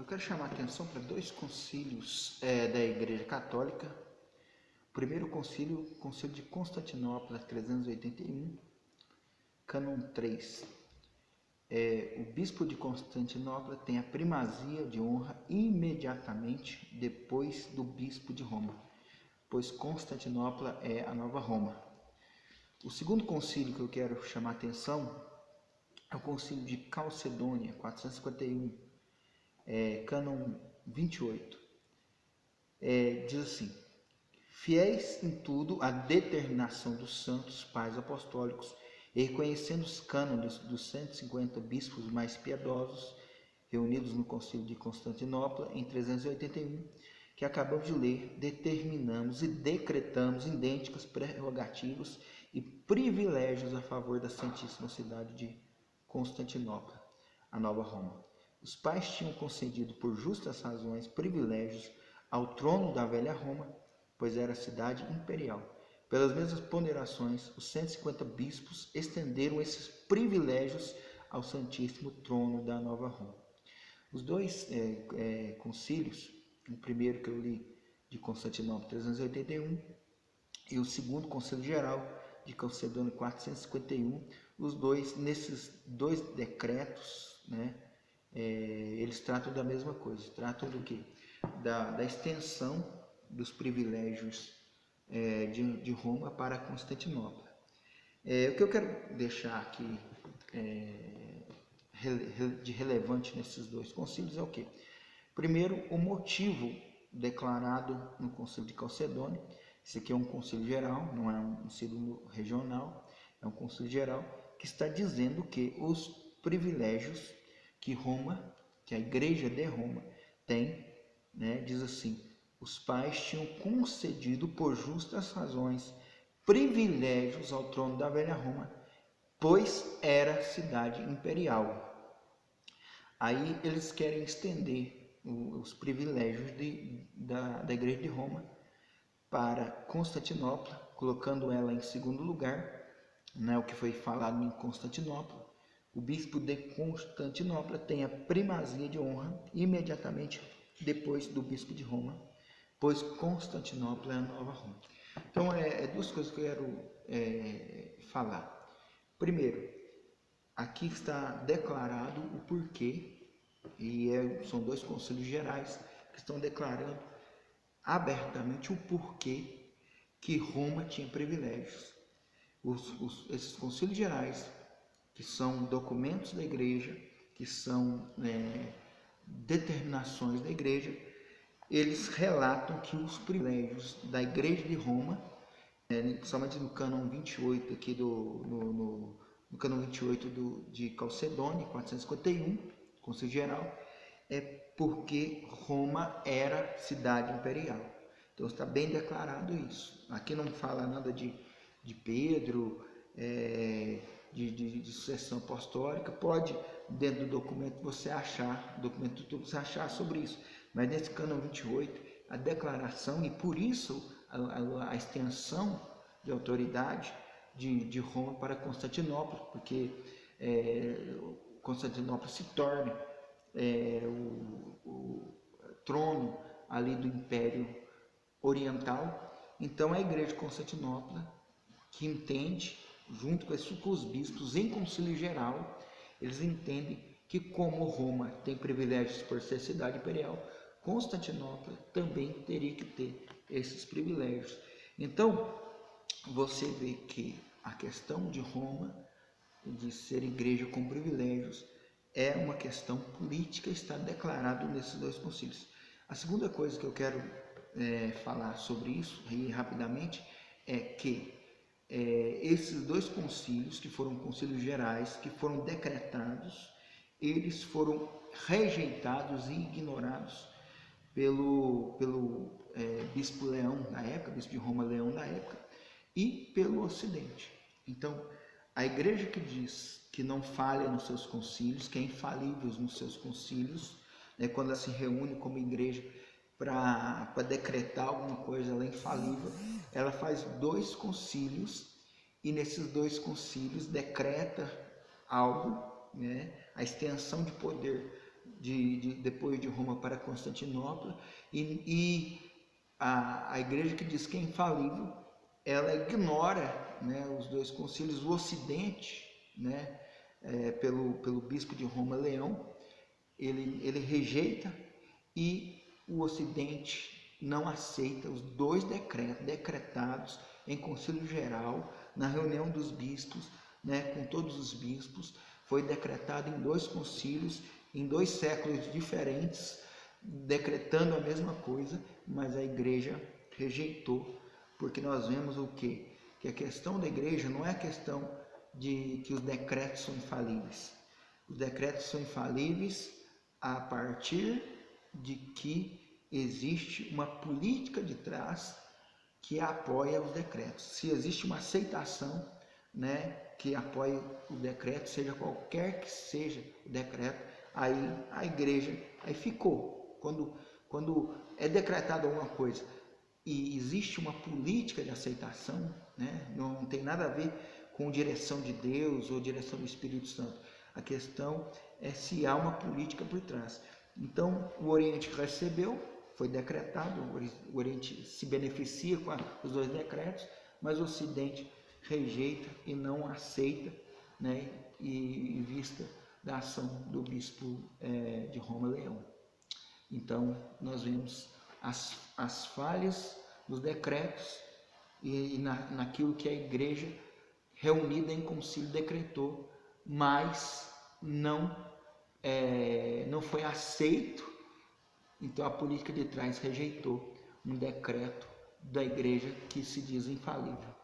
Eu quero chamar a atenção para dois concílios da Igreja Católica. O primeiro concílio, o Concílio de Constantinopla, 381, Cânon 3. O bispo de Constantinopla tem a primazia de honra imediatamente depois do bispo de Roma, pois Constantinopla é a nova Roma. O segundo concílio que eu quero chamar a atenção é o Concílio de Calcedônia, 451, Cânon 28. Diz assim: fiéis em tudo à determinação dos santos pais apostólicos e reconhecendo os cânones dos 150 bispos mais piedosos reunidos no Concílio de Constantinopla em 381, que acabamos de ler, determinamos e decretamos idênticas prerrogativas e privilégios a favor da Santíssima Cidade de Constantinopla, a nova Roma. Os pais tinham concedido por justas razões privilégios ao trono da velha Roma, pois era cidade imperial. Pelas mesmas ponderações, os 150 bispos estenderam esses privilégios ao Santíssimo Trono da nova Roma. Os dois concílios, o primeiro que eu li de Constantinopla 381 e o segundo concílio geral de Calcedônia 451, os dois, nesses dois decretos, eles tratam da mesma coisa, tratam do quê? Da extensão dos privilégios de Roma para Constantinopla. O que eu quero deixar aqui de relevante nesses dois concílios é o quê? Primeiro, o motivo declarado no Concílio de Calcedônia. Esse aqui é um concílio geral, não é um concílio regional, é um concílio geral que está dizendo que os privilégios que Roma, que a Igreja de Roma tem, diz assim: os pais tinham concedido por justas razões privilégios ao trono da velha Roma, pois era cidade imperial. Aí eles querem estender os privilégios da Igreja de Roma para Constantinopla, colocando ela em segundo lugar, o que foi falado em Constantinopla. O bispo de Constantinopla tem a primazia de honra imediatamente depois do bispo de Roma, pois Constantinopla é a nova Roma. Então, duas coisas que eu quero falar. Primeiro, aqui está declarado o porquê, e são dois concílios gerais que estão declarando abertamente o porquê que Roma tinha privilégios. Esses concílios gerais, que são documentos da igreja, que são determinações da igreja, eles relatam que os privilégios da Igreja de Roma, somente no cânon 28 aqui no cânon 28 de Calcedônia, 451, Concílio Geral, é porque Roma era cidade imperial. Então está bem declarado isso. Aqui não fala nada de Pedro, de sucessão apostólica. Pode, dentro do documento, você achar sobre isso. Mas nesse cânon 28, a declaração, e por isso a extensão de autoridade de Roma para Constantinopla, porque Constantinopla se torna o trono ali do Império Oriental. Então a Igreja de Constantinopla, que entende, junto com os bispos em concílio geral, eles entendem que como Roma tem privilégios por ser cidade imperial, Constantinopla também teria que ter esses privilégios. Então, você vê que a questão de Roma, de ser igreja com privilégios, é uma questão política, está declarado nesses dois concílios. A segunda coisa que eu quero falar sobre isso, aí, rapidamente, é que esses dois concílios, que foram concílios gerais, que foram decretados, eles foram rejeitados e ignorados pelo bispo Leão da época, bispo de Roma Leão da época, e pelo Ocidente. Então, a igreja que diz que não falha nos seus concílios, que é infalível nos seus concílios, quando ela se reúne como igreja para decretar alguma coisa, ela é infalível, ela faz dois concílios, e nesses dois concílios decreta algo, a extensão de poder depois de Roma para Constantinopla, e a igreja que diz que é infalível, ela ignora, né, os dois concílios. O Ocidente, né, pelo bispo de Roma, Leão, ele rejeita, e o Ocidente não aceita os dois decretos decretados em concílio geral, na reunião dos bispos, né, com todos os bispos. Foi decretado em dois concílios, em 2 séculos diferentes, decretando a mesma coisa, mas a igreja rejeitou, porque nós vemos o quê? Que a questão da igreja não é a questão de que os decretos são infalíveis. Os decretos são infalíveis a partir de que existe uma política de trás que apoia os decretos. Se existe uma aceitação, né, que apoia o decreto, seja qualquer que seja o decreto, aí a igreja aí ficou. Quando é decretado alguma coisa e existe uma política de aceitação, né, não tem nada a ver com direção de Deus ou direção do Espírito Santo. A questão é se há uma política por trás. Então, o Oriente recebeu, foi decretado, o Oriente se beneficia com os dois decretos, mas o Ocidente rejeita e não aceita, né, e vista da ação do bispo de Roma, Leão. Então, nós vemos as falhas dos decretos e naquilo que a igreja reunida em concílio decretou, mas não foi aceito. Então a política de trás rejeitou um decreto da igreja que se diz infalível.